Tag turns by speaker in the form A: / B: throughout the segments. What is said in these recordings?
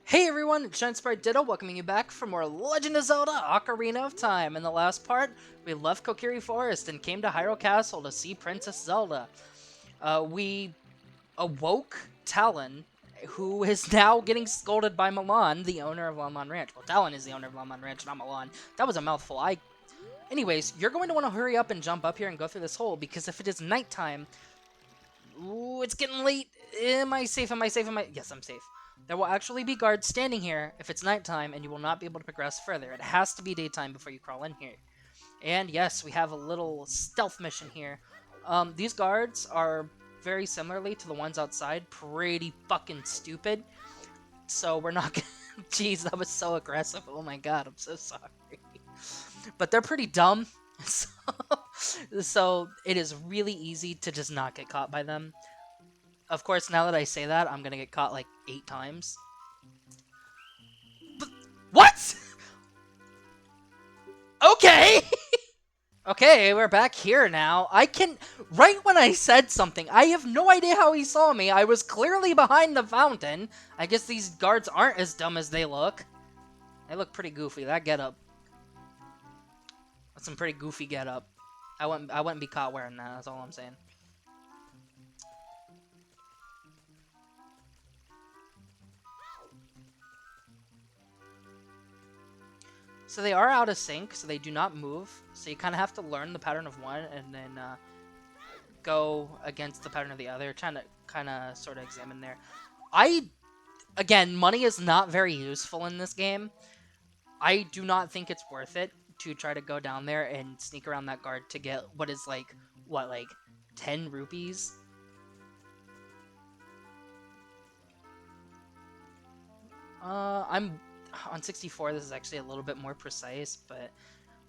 A: Hey everyone, it's ShinespriteDitto welcoming you back for more Legend of Zelda Ocarina of Time. In the last part, we left Kokiri Forest and came to Hyrule Castle to see Princess Zelda. We awoke Talon, who is now getting scolded by Milan, the owner of Lanlan Ranch. Well, Talon is the owner of Lanlan Ranch, not Milan. That was a mouthful. Anyways, you're going to want to hurry up and jump up here and go through this hole, because if it is nighttime... Ooh, it's getting late. Am I safe? Am I safe? Yes, I'm safe. There will actually be guards standing here if it's nighttime, and you will not be able to progress further. It has to be daytime before you crawl in here. And yes, we have a little stealth mission here. These guards are very similarly to the ones outside. Pretty fucking stupid. So we're not gonna... Jeez, that was so aggressive. Oh my god, I'm so sorry. But they're pretty dumb. So it is really easy to just not get caught by them. Of course, now that I say that, I'm gonna get caught like 8 times. But what? Okay! Okay, we're back here now. Right when I said something, I have no idea how he saw me. I was clearly behind the fountain. I guess these guards aren't as dumb as they look. They look pretty goofy. That getup. That's some pretty goofy getup. I wouldn't be caught wearing that, that's all I'm saying. So they are out of sync, so they do not move. So you kind of have to learn the pattern of one and then go against the pattern of the other, trying to kind of sort of examine there. Again, money is not very useful in this game. I do not think it's worth it to try to go down there and sneak around that guard to get what is like 10 rupees? I'm on 64, this is actually a little bit more precise, but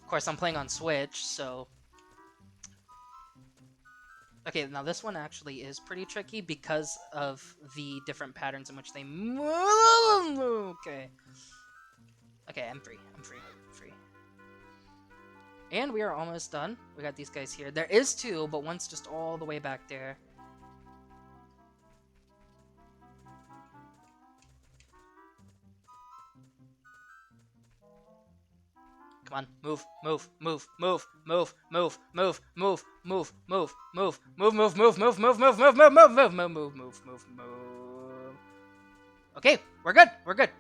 A: of course I'm playing on Switch, so... Okay, now this one actually is pretty tricky because of the different patterns in which they move. Okay, I'm free. And we are almost done. We got these guys here. There is 2, but one's just all the way back there. Come on, move. Okay, we're good. We're good.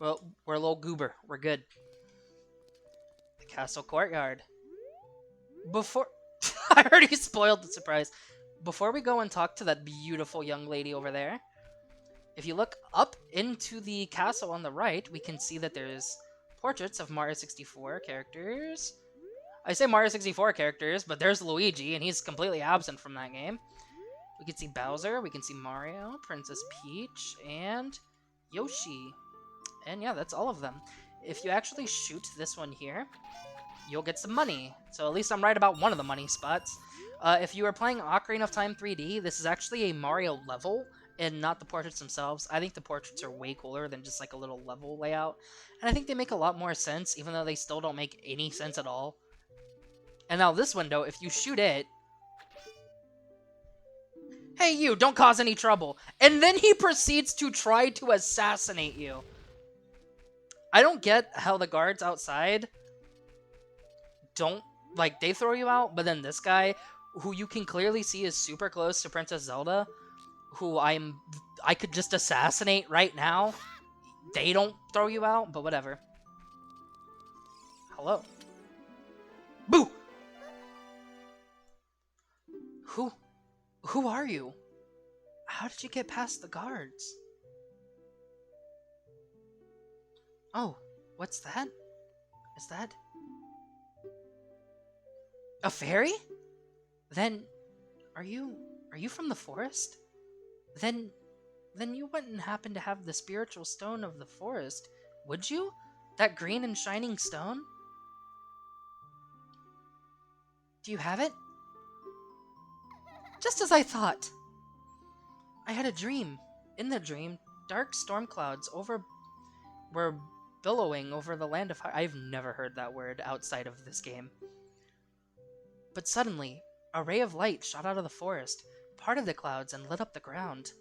A: Well, we're a little goober. We're good. The castle courtyard. Before... I already spoiled the surprise. Before we go and talk to that beautiful young lady over there, if you look up into the castle on the right, we can see that there's portraits of Mario 64 characters. I say Mario 64 characters, but there's Luigi, and he's completely absent from that game. We can see Bowser, we can see Mario, Princess Peach, and Yoshi. And yeah, that's all of them. If you actually shoot this one here, you'll get some money. So at least I'm right about one of the money spots. If you are playing Ocarina of Time 3D, this is actually a Mario level, and not the portraits themselves. I think the portraits are way cooler than just like a little level layout. And I think they make a lot more sense, even though they still don't make any sense at all. And now this window, if you shoot it... Hey you, don't cause any trouble. And then he proceeds to try to assassinate you. I don't get how the guards outside don't... Like, they throw you out, but then this guy, who you can clearly see is super close to Princess Zelda, who I could just assassinate right now, they don't throw you out, but whatever. Hello. Boo! Who are you? How did you get past the guards? Oh, what's that? Is that... a fairy? Then, are you from the forest? Then you wouldn't happen to have the spiritual stone of the forest, would you? That green and shining stone? Do you have it? Just as I thought. I had a dream. In the dream, dark storm clouds were billowing over the land of... I've never heard that word outside of this game. But suddenly, a ray of light shot out of the forest, parted the clouds and lit up the ground.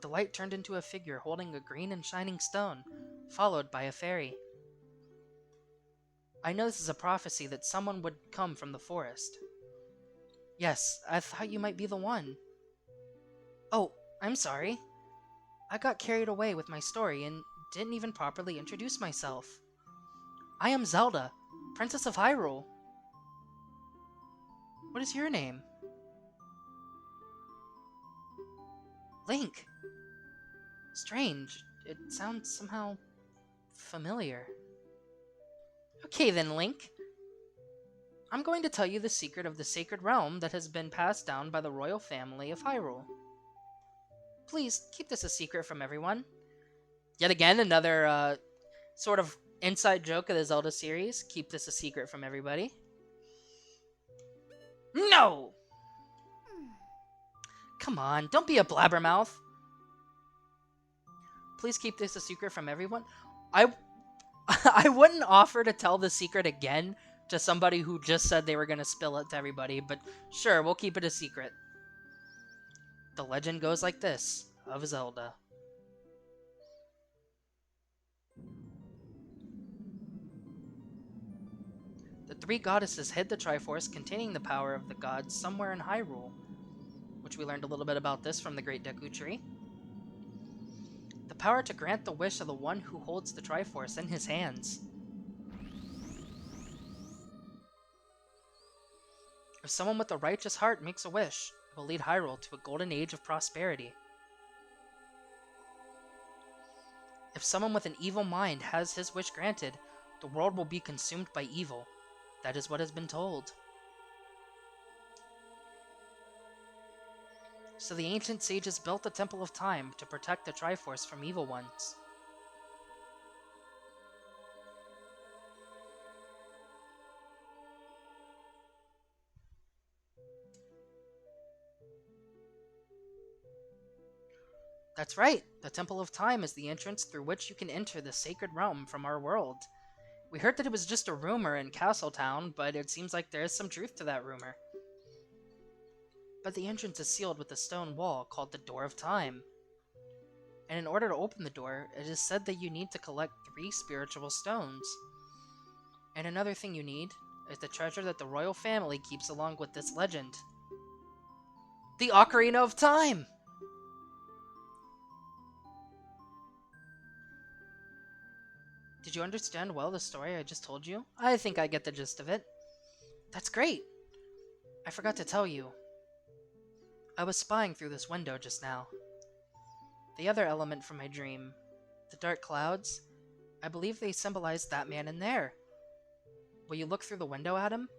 A: The light turned into a figure holding a green and shining stone, followed by a fairy. I know this is a prophecy that someone would come from the forest. Yes, I thought you might be the one. Oh, I'm sorry. I got carried away with my story and didn't even properly introduce myself. I am Zelda, Princess of Hyrule. What is your name? Link. Strange. It sounds somehow familiar. Okay then, Link. I'm going to tell you the secret of the Sacrd Realm that has been passed down by the royal family of Hyrule. Please, keep this a secret from everyone. Yet again, another sort of inside joke of the Zelda series. Keep this a secret from everybody. No! Come on, don't be a blabbermouth. Please keep this a secret from everyone. I wouldn't offer to tell the secret again to somebody who just said they were going to spill it to everybody, but sure, we'll keep it a secret. The legend goes like this, of Zelda. The three goddesses hid the Triforce containing the power of the gods somewhere in Hyrule, which we learned a little bit about this from the Great Deku Tree. The power to grant the wish of the one who holds the Triforce in his hands. If someone with a righteous heart makes a wish, it will lead Hyrule to a golden age of prosperity. If someone with an evil mind has his wish granted, the world will be consumed by evil. That is what has been told. So the ancient sages built the Temple of Time to protect the Triforce from evil ones. That's right, the Temple of Time is the entrance through which you can enter the Sacrd Realm from our world. We heard that it was just a rumor in Castletown, but it seems like there is some truth to that rumor. But the entrance is sealed with a stone wall called the Door of Time. And in order to open the door, it is said that you need to collect 3 spiritual stones. And another thing you need is the treasure that the royal family keeps along with this legend. The Ocarina of Time! Did you understand well the story I just told you? I think I get the gist of it. That's great! I forgot to tell you. I was spying through this window just now. The other element from my dream, the dark clouds, I believe they symbolize that man in there. Will you look through the window at him?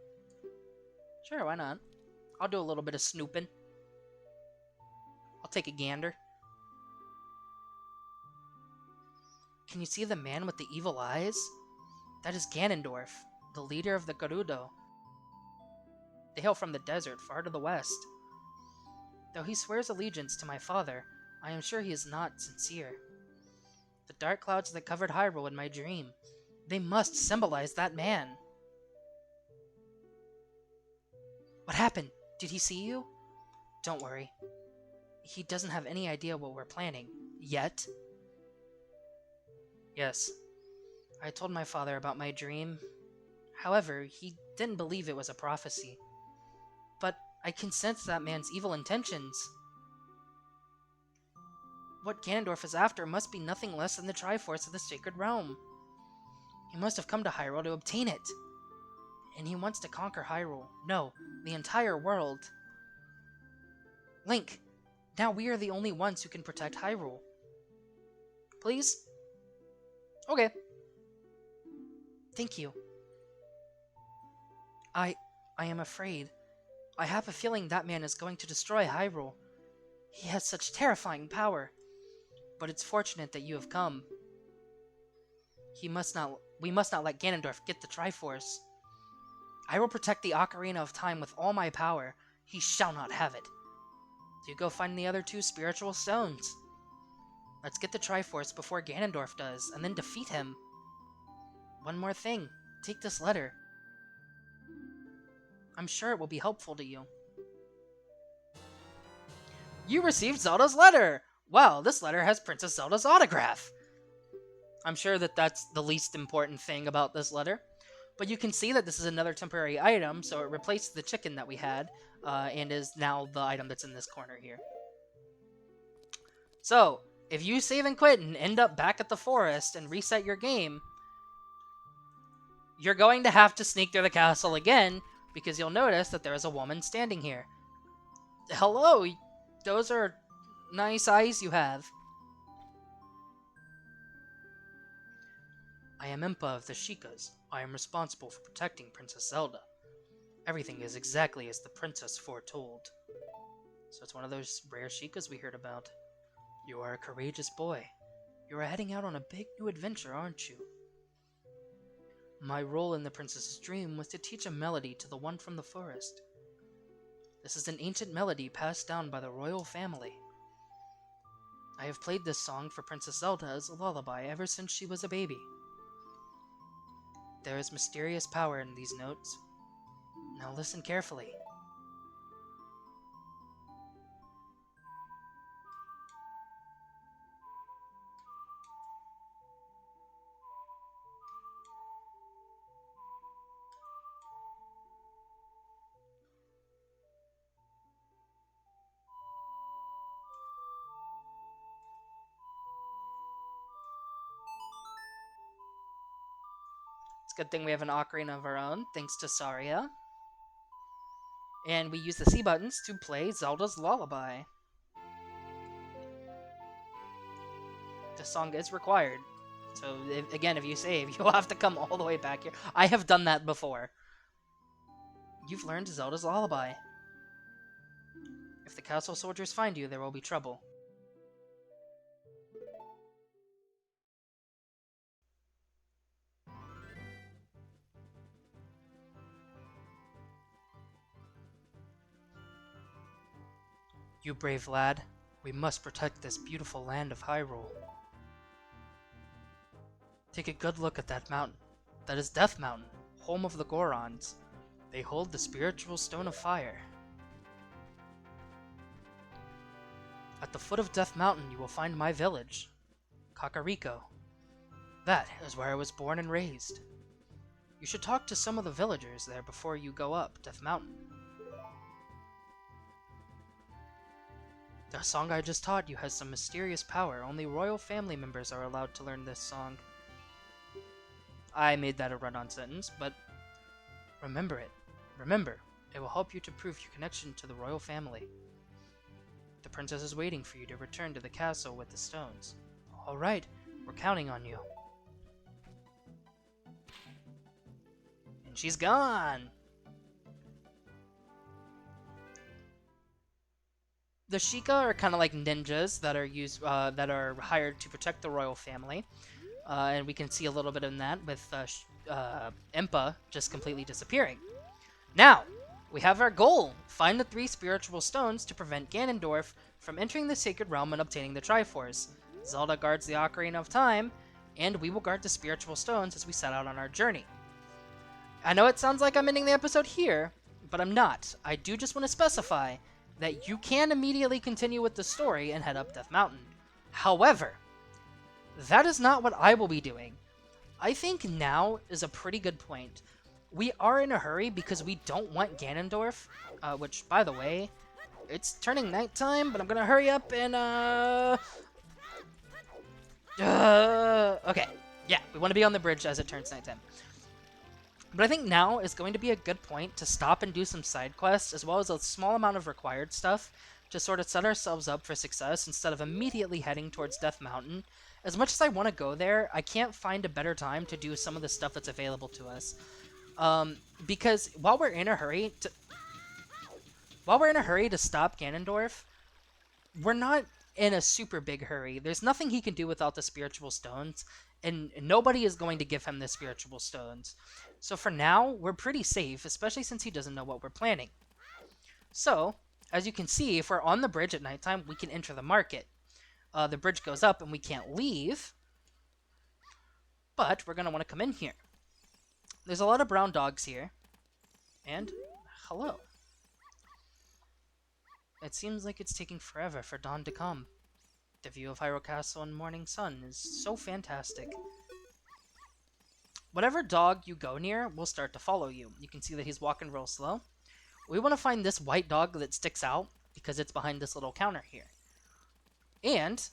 A: Sure, why not? I'll do a little bit of snooping. I'll take a gander. Can you see the man with the evil eyes? That is Ganondorf, the leader of the Gerudo. They hail from the desert far to the west. Though he swears allegiance to my father, I am sure he is not sincere. The dark clouds that covered Hyrule in my dream, they must symbolize that man. What happened? Did he see you? Don't worry. He doesn't have any idea what we're planning. Yet. Yes. I told my father about my dream. However, he didn't believe it was a prophecy. But I can sense that man's evil intentions. What Ganondorf is after must be nothing less than the Triforce of the Sacrd Realm. He must have come to Hyrule to obtain it. And he wants to conquer Hyrule. No, the entire world. Link, now we are the only ones who can protect Hyrule. Please? Okay. Thank you. I am afraid. I have a feeling that man is going to destroy Hyrule. He has such terrifying power. But it's fortunate that you have come. We must not let Ganondorf get the Triforce. I will protect the Ocarina of Time with all my power. He shall not have it. You go find the other 2 spiritual stones. Let's get the Triforce before Ganondorf does, and then defeat him. One more thing. Take this letter. I'm sure it will be helpful to you. You received Zelda's letter! Wow, this letter has Princess Zelda's autograph! I'm sure that that's the least important thing about this letter. But you can see that this is another temporary item, so it replaced the chicken that we had, and is now the item that's in this corner here. So, if you save and quit and end up back at the forest and reset your game, you're going to have to sneak through the castle again, because you'll notice that there is a woman standing here. Hello, those are nice eyes you have. I am Impa of the Sheikahs. I am responsible for protecting Princess Zelda. Everything is exactly as the princess foretold. So it's one of those rare Sheikahs we heard about. You are a courageous boy. You are heading out on a big new adventure, aren't you? My role in the princess's dream was to teach a melody to the one from the forest. This is an ancient melody passed down by the royal family. I have played this song for Princess Zelda as a lullaby ever since she was a baby. There is mysterious power in these notes. Now listen carefully. It's a good thing we have an ocarina of our own, thanks to Saria. And we use the C buttons to play Zelda's Lullaby. The song is required. So, if you save, you'll have to come all the way back here. I have done that before. You've learned Zelda's Lullaby. If the castle soldiers find you, there will be trouble. You brave lad, we must protect this beautiful land of Hyrule. Take a good look at that mountain. That is Death Mountain, home of the Gorons. They hold the spiritual stone of fire. At the foot of Death Mountain you will find my village, Kakariko. That is where I was born and raised. You should talk to some of the villagers there before you go up Death Mountain. The song I just taught you has some mysterious power. Only royal family members are allowed to learn this song. I made that a run-on sentence, but remember it. Remember, it will help you to prove your connection to the royal family. The princess is waiting for you to return to the castle with the stones. Alright, we're counting on you. And she's gone! The Sheikah are kind of like ninjas that are hired to protect the royal family, and we can see a little bit of that with Impa just completely disappearing. Now, we have our goal: find the 3 spiritual stones to prevent Ganondorf from entering the Sacrd Realm and obtaining the Triforce. Zelda guards the Ocarina of Time, and we will guard the spiritual stones as we set out on our journey. I know it sounds like I'm ending the episode here, but I'm not. I do just want to specify that you can immediately continue with the story and head up Death Mountain. However, that is not what I will be doing. I think now is a pretty good point. We are in a hurry because we don't want Ganondorf, which, by the way, it's turning nighttime, but I'm gonna hurry up and, okay, yeah, we want to be on the bridge as it turns nighttime. But I think now is going to be a good point to stop and do some side quests, as well as a small amount of required stuff, to sort of set ourselves up for success instead of immediately heading towards Death Mountain. As much as I want to go there, I can't find a better time to do some of the stuff that's available to us. Because while we're in a hurry to stop Ganondorf, we're not in a super big hurry. There's nothing he can do without the spiritual stones, and nobody is going to give him the spiritual stones. So for now, we're pretty safe, especially since he doesn't know what we're planning. So, as you can see, if we're on the bridge at nighttime, we can enter the market. The bridge goes up and we can't leave, but we're going to want to come in here. There's a lot of brown dogs here, and hello. It seems like it's taking forever for dawn to come. The view of Hyrule Castle and morning sun is so fantastic. Whatever dog you go near will start to follow you. You can see that he's walking real slow. We want to find this white dog that sticks out because it's behind this little counter here. And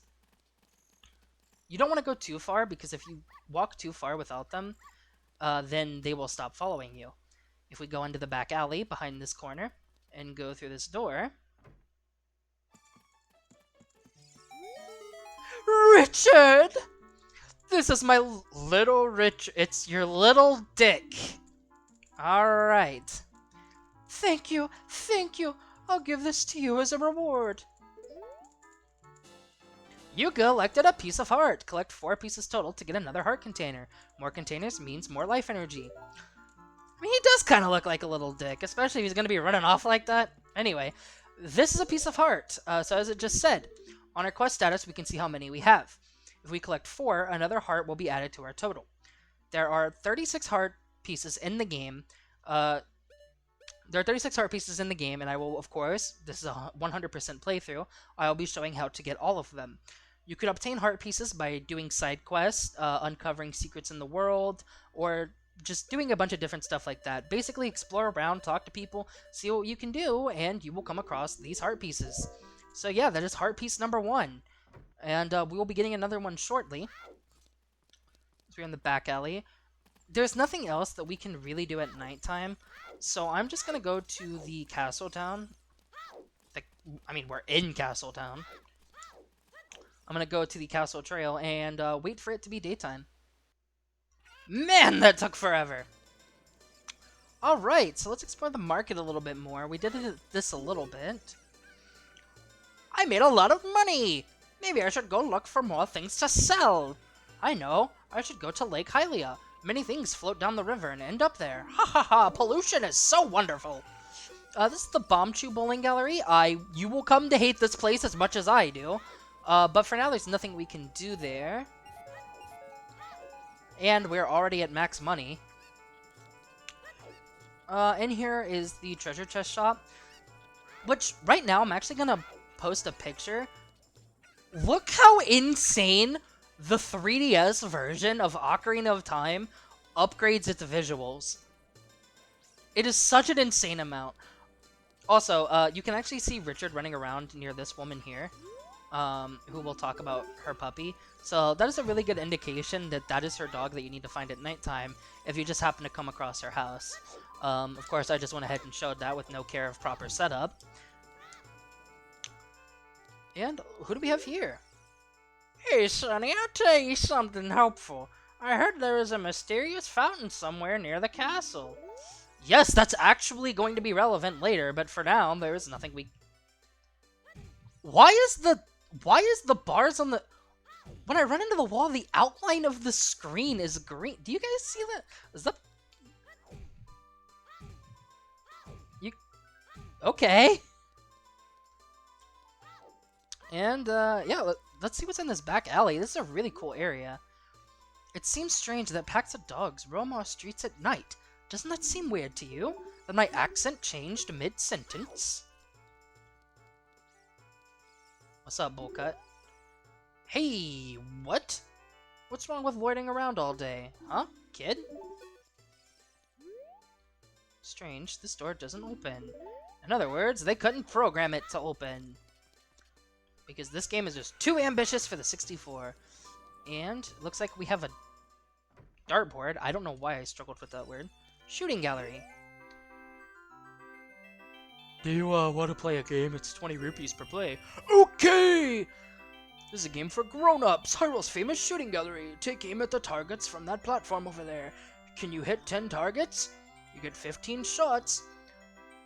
A: you don't want to go too far because if you walk too far without them, then they will stop following you. If we go into the back alley behind this corner and go through this door... Richard! This is my little Rich. It's your little dick. Alright. Thank you, thank you. I'll give this to you as a reward. You collected a piece of heart. Collect 4 pieces total to get another heart container. More containers means more life energy. I mean, he does kind of look like a little dick, especially if he's going to be running off like that. Anyway, this is a piece of heart. So as it just said, on our quest status, we can see how many we have. If we collect 4, another heart will be added to our total. There are 36 heart pieces in the game. There are 36 heart pieces in the game, and I will, of course, this is a 100% playthrough, I will be showing how to get all of them. You could obtain heart pieces by doing side quests, uncovering secrets in the world, or just doing a bunch of different stuff like that. Basically, explore around, talk to people, see what you can do, and you will come across these heart pieces. So yeah, that is heart piece number 1. And we will be getting another one shortly. So we're in the back alley. There's nothing else that we can really do at nighttime, so I'm just gonna go to the castle town. I mean, we're in castle town. I'm gonna go to the castle trail and wait for it to be daytime. Man, that took forever! Alright, so let's explore the market a little bit more. We did this a little bit. I made a lot of money! Maybe I should go look for more things to sell. I know, I should go to Lake Hylia. Many things float down the river and end up there. Ha ha ha, pollution is so wonderful. This is the Bomb Chew Bowling Gallery. You will come to hate this place as much as I do. But for now, there's nothing we can do there. And we're already at max money. In here is the treasure chest shop. Which, right now, I'm actually gonna post a picture. Look how insane the 3DS version of Ocarina of Time upgrades its visuals. It is such an insane amount. Also, you can actually see Richard running around near this woman here, who will talk about her puppy. So that is a really good indication that that is her dog that you need to find at nighttime if you just happen to come across her house. Of course, I just went ahead and showed that with no care of proper setup. And who do we have here? Hey, Sonny, I'll tell you something helpful. I heard there is a mysterious fountain somewhere near the castle. Yes, that's actually going to be relevant later, but for now, there is nothing we... Why is the bars on the... When I run into the wall, the outline of the screen is green. Do you guys see that? Is that... You... Okay. And, yeah, let's see what's in this back alley. This is a really cool area. It seems strange that packs of dogs roam our streets at night. Doesn't that seem weird to you? That my accent changed mid-sentence? What's up, Bullcut? Hey, what? What's wrong with loitering around all day? Huh, kid? Strange, this door doesn't open. In other words, they couldn't program it to open. Because this game is just too ambitious for the 64. And it looks like we have a dartboard. I don't know why I struggled with that word. Shooting gallery. Do you want to play a game? It's 20 rupees per play. Okay! This is a game for grown-ups. Hyrule's famous shooting gallery. Take aim at the targets from that platform over there. Can you hit 10 targets? You get 15 shots.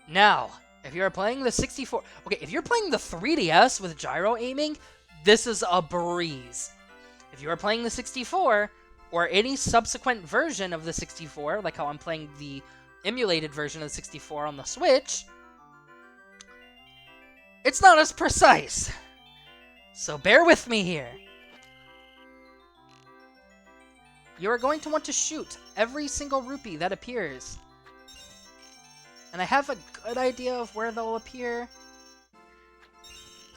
A: Now, if you're playing the 64... Okay, if you're playing the 3DS with gyro aiming, this is a breeze. If you are playing the 64, or any subsequent version of the 64, like how I'm playing the emulated version of the 64 on the Switch, it's not as precise. So bear with me here. You are going to want to shoot every single rupee that appears. And I have a good idea of where they'll appear.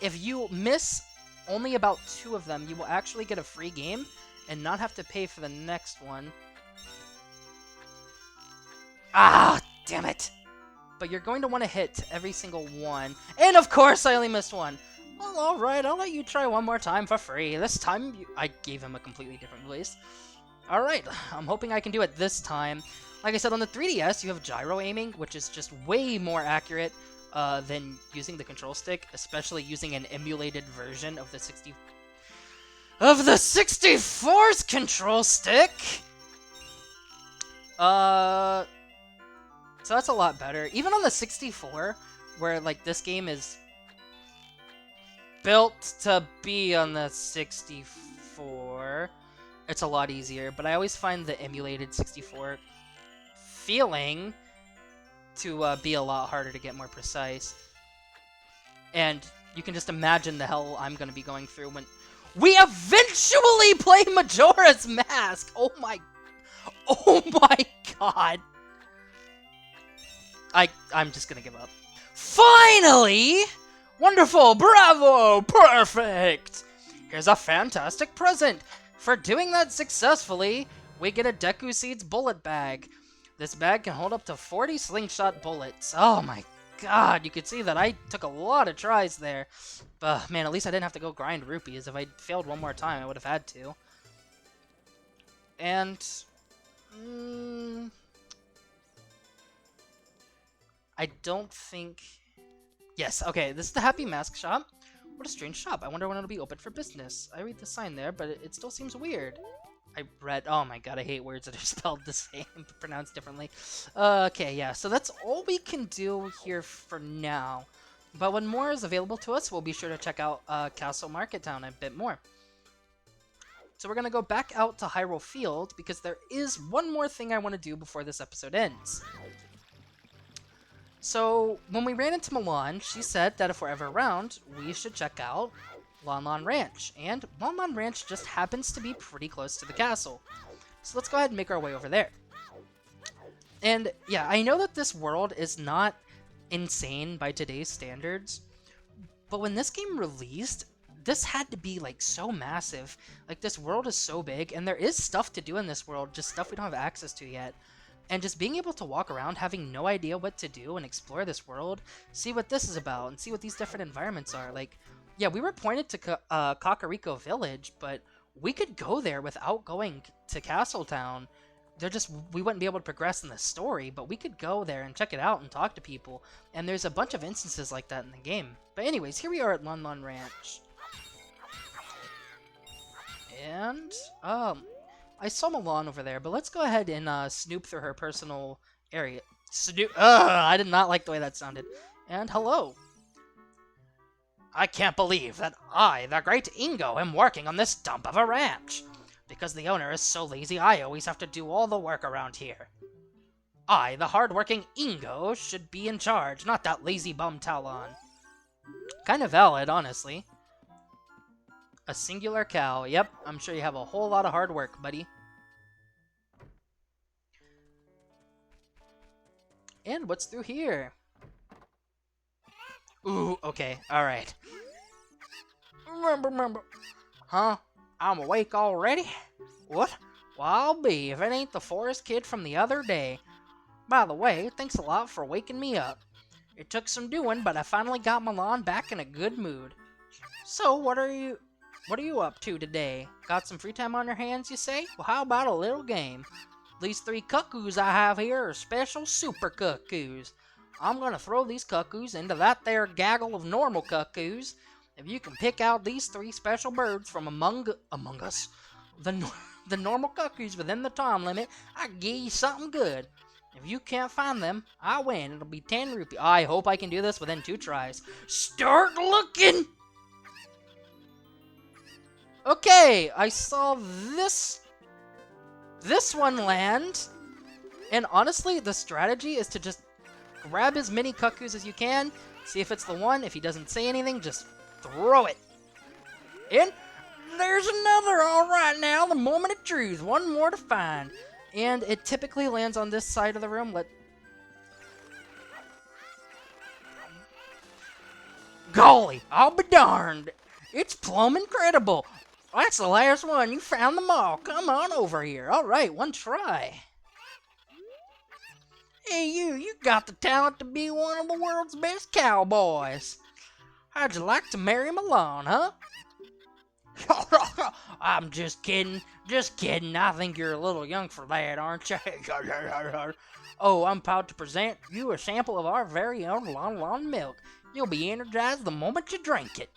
A: if you miss only about 2 of them, you will actually get a free game and not have to pay for the next one. Ah, damn it! But you're going to want to hit every single one. And of course, I only missed one. Well, alright, I'll let you try one more time for free. This time, I gave him a completely different voice. Alright, I'm hoping I can do it this time. Like I said, on the 3DS, you have gyro aiming, which is just way more accurate than using the control stick, especially using an emulated version of the 64's control stick. So that's a lot better. Even on the 64, where like this game is built to be on the 64, it's a lot easier. But I always find the emulated 64 feeling to be a lot harder to get more precise. And you can just imagine the hell I'm going to be going through when we eventually play Majora's Mask! Oh my god! I'm just gonna give up. Finally! Wonderful! Bravo! Perfect! Here's a fantastic present! For doing that successfully, we get a Deku Seeds bullet bag. This bag can hold up to 40 slingshot bullets. Oh my god, you could see that I took a lot of tries there. But man, at least I didn't have to go grind rupees. If I failed one more time, I would have had to. And I don't think... Yes, okay, this is the Happy Mask shop. What a strange shop. I wonder when it'll be open for business. I read the sign there, but it still seems weird. I read... Oh my god, I hate words that are spelled the same, but pronounced differently. Okay, yeah, so that's all we can do here for now. But when more is available to us, we'll be sure to check out Castle Market Town a bit more. So we're going to go back out to Hyrule Field, because there is one more thing I want to do before this episode ends. So, when we ran into Milan, she said that if we're ever around, we should check out Lon Lon Ranch. And Lon Lon Ranch just happens to be pretty close to the castle. So let's go ahead and make our way over there. And yeah, I know that this world is not insane by today's standards, but when this game released, this had to be like so massive. Like, this world is so big, and there is stuff to do in this world, just stuff we don't have access to yet. And just being able to walk around having no idea what to do and explore this world, see what this is about, and see what these different environments are. Like, yeah, we were pointed to Kakariko Village, but we could go there without going to Castletown. We wouldn't be able to progress in the story, but we could go there and check it out and talk to people. And there's a bunch of instances like that in the game. But anyways, here we are at Lon Lon Ranch. And, I saw Milan over there, but let's go ahead and snoop through her personal area. I did not like the way that sounded. And hello. I can't believe that I, the great Ingo, am working on this dump of a ranch. Because the owner is so lazy, I always have to do all the work around here. I, the hard-working Ingo, should be in charge, not that lazy bum Talon. Kind of valid, honestly. A singular cow. Yep, I'm sure you have a whole lot of hard work, buddy. And what's through here? Ooh, okay, alright. Remember. Huh? I'm awake already? What? Well, I'll be if it ain't the forest kid from the other day. By the way, thanks a lot for waking me up. It took some doing, but I finally got Milan back in a good mood. So, what are you up to today? Got some free time on your hands, you say? Well, how about a little game? These 3 cuckoos I have here are special super cuckoos. I'm gonna throw these cuckoos into that there gaggle of normal cuckoos. If you can pick out these 3 special birds from among us, the normal cuckoos within the time limit, I give you something good. If you can't find them, I win. It'll be 10 rupees. I hope I can do this within 2 tries. Start looking! Okay, I saw this one land, and honestly, the strategy is to just grab as many cuckoos as you can, see if it's the one. If he doesn't say anything, just throw it. And there's another. All right, now the moment of truth. One more to find, and it typically lands on this side of the room. Golly, I'll be darned. It's plumb incredible. That's the last one. You found them all. Come on over here. All right, one try. Hey, you got the talent to be one of the world's best cowboys. How'd you like to marry my lawn, huh? I'm just kidding. Just kidding. I think you're a little young for that, aren't you? Oh, I'm proud to present you a sample of our very own Lon milk. You'll be energized the moment you drink it.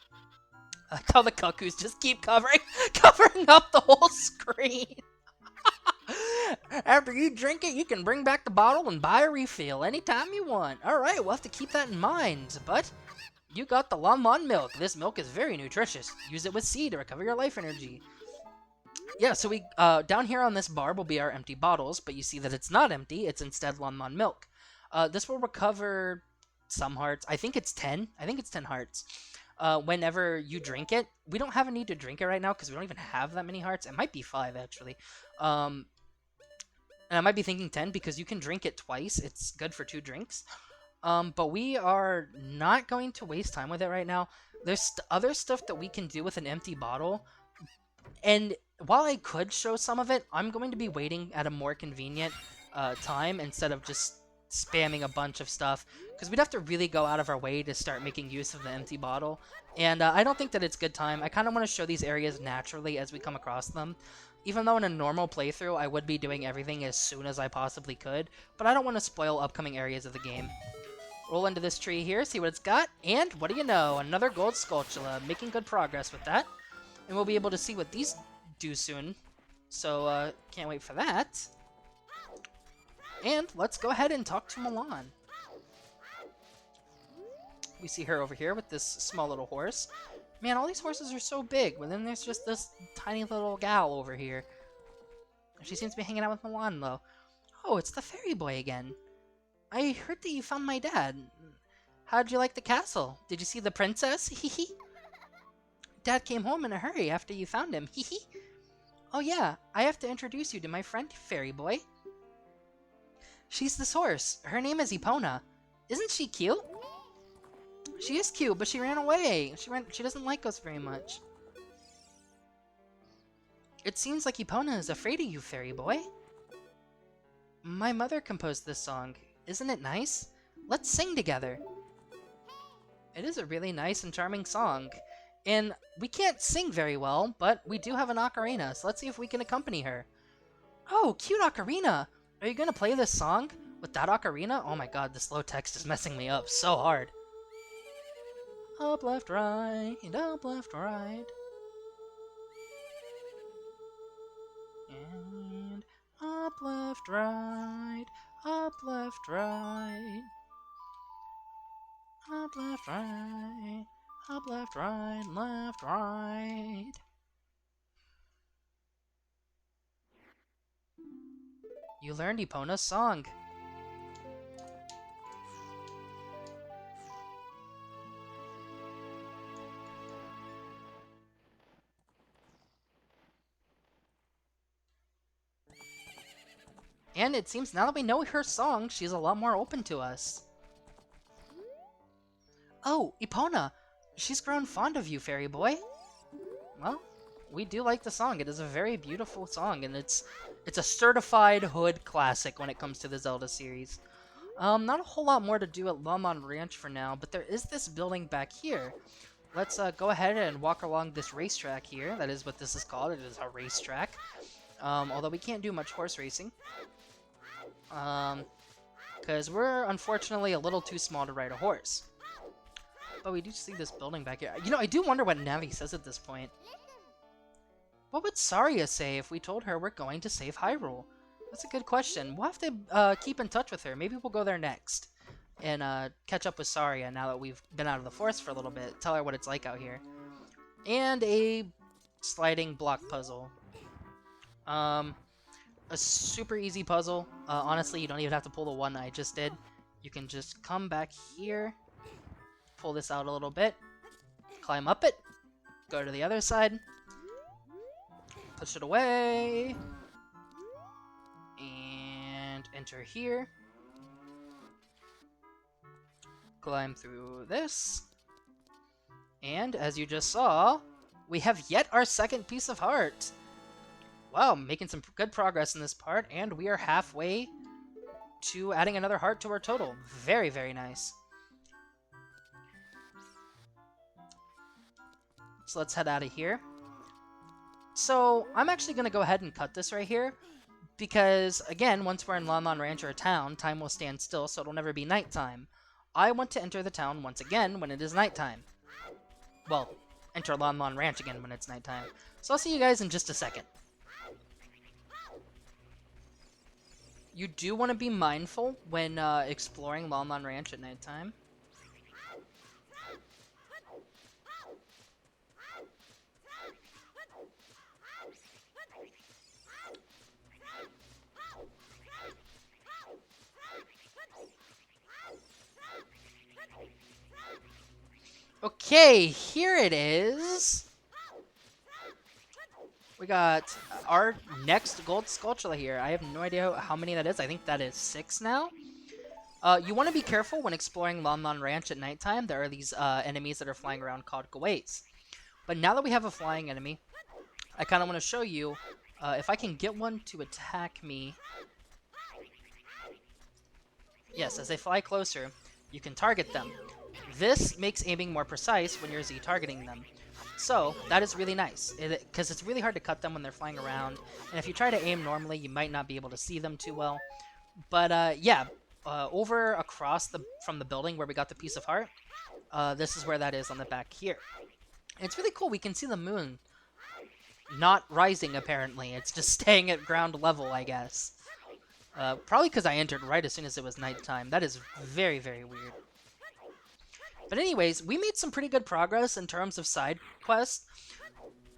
A: I like how the cuckoos just keep covering up the whole screen. After you drink it, you can bring back the bottle and buy a refill anytime you want. Alright, we'll have to keep that in mind. But you got the Lon milk. This milk is very nutritious. Use it with C to recover your life energy. Yeah, so we down here on this bar will be our empty bottles, but you see that it's not empty. It's instead Lon milk. This will recover some hearts. I think it's 10. I think it's 10 hearts. Whenever you drink it. We don't have a need to drink it right now because we don't even have that many hearts. It might be 5, actually. And I might be thinking 10 because you can drink it twice. It's good for 2 drinks. But we are not going to waste time with it right now. There's other stuff that we can do with an empty bottle. And while I could show some of it, I'm going to be waiting at a more convenient time instead of just spamming a bunch of stuff. Because we'd have to really go out of our way to start making use of the empty bottle. And I don't think that it's good time. I kind of want to show these areas naturally as we come across them. Even though in a normal playthrough, I would be doing everything as soon as I possibly could, but I don't want to spoil upcoming areas of the game. Roll into this tree here, see what it's got, and what do you know, another gold Skulltula, making good progress with that. And we'll be able to see what these do soon, so can't wait for that. And let's go ahead and talk to Milan. We see her over here with this small little horse. Man, all these horses are so big, but then there's just this tiny little gal over here. She seems to be hanging out with Milan, though. Oh, it's the fairy boy again. I heard that you found my dad. How'd you like the castle? Did you see the princess? Hehe. Dad came home in a hurry after you found him. Hehe. Oh yeah, I have to introduce you to my friend, fairy boy. She's this horse. Her name is Epona. Isn't she cute? She is cute, but she ran away. She doesn't like us very much. It seems like Epona is afraid of you, fairy boy. My mother composed this song. Isn't it nice? Let's sing together. It is a really nice and charming song. And we can't sing very well, but we do have an ocarina, so let's see if we can accompany her. Oh, cute ocarina! Are you gonna play this song with that ocarina? Oh my god, the slow text is messing me up so hard. Up, left, right, up, left, right. And up, left, right, up, left, right. Up, left, right, up, left, right, left, right. You learned Epona's song. And it seems now that we know her song, she's a lot more open to us. Oh, Epona! She's grown fond of you, fairy boy. Well, we do like the song. It is a very beautiful song, and it's a certified hood classic when it comes to the Zelda series. Not a whole lot more to do at Lon Ranch for now, but there is this building back here. Let's go ahead and walk along this racetrack here. That is what this is called. It is a racetrack. Although we can't do much horse racing. Because we're unfortunately a little too small to ride a horse. But we do see this building back here. You know, I do wonder what Navi says at this point. What would Saria say if we told her we're going to save Hyrule? That's a good question. We'll have to keep in touch with her. Maybe we'll go there next. And catch up with Saria now that we've been out of the forest for a little bit. Tell her what it's like out here. And a sliding block puzzle. A super easy puzzle. Honestly, you don't even have to pull the one I just did. You can just come back here. Pull this out a little bit. Climb up it. Go to the other side. Push it away. And enter here. Climb through this. And as you just saw, we have yet our second piece of heart. Wow, making some good progress in this part, and we are halfway to adding another heart to our total. Very, very nice. So let's head out of here. So I'm actually going to go ahead and cut this right here, because, again, once we're in Lon Lon Ranch or a town, time will stand still, so it'll never be nighttime. I want to enter the town once again when it is nighttime. Well, enter Lon Lon Ranch again when it's nighttime. So I'll see you guys in just a second. You do want to be mindful when exploring Lon Lon Ranch at nighttime. Okay, here it is. We got our next gold Skulltula here. I have no idea how many that is. I think that is 6 now. You want to be careful when exploring Lon Lon Ranch at nighttime. There are these enemies that are flying around called Gways. But now that we have a flying enemy, I kind of want to show you if I can get one to attack me. Yes, as they fly closer, you can target them. This makes aiming more precise when you're Z-targeting them. So, that is really nice, because it's really hard to cut them when they're flying around, and if you try to aim normally, you might not be able to see them too well. But, yeah, over across from the building where we got the piece of heart, this is where that is on the back here. And it's really cool, we can see the moon not rising, apparently. It's just staying at ground level, I guess. Probably because I entered right as soon as it was nighttime. That is very, very weird. But anyways, we made some pretty good progress in terms of side quests,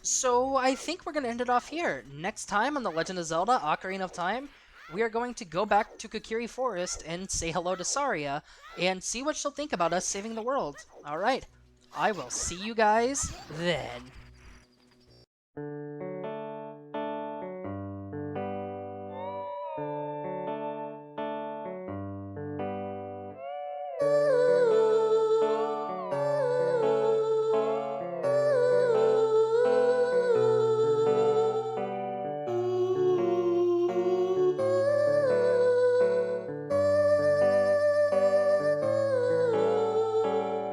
A: so I think we're going to end it off here. Next time on The Legend of Zelda Ocarina of Time, we are going to go back to Kokiri Forest and say hello to Saria, and see what she'll think about us saving the world. Alright, I will see you guys then.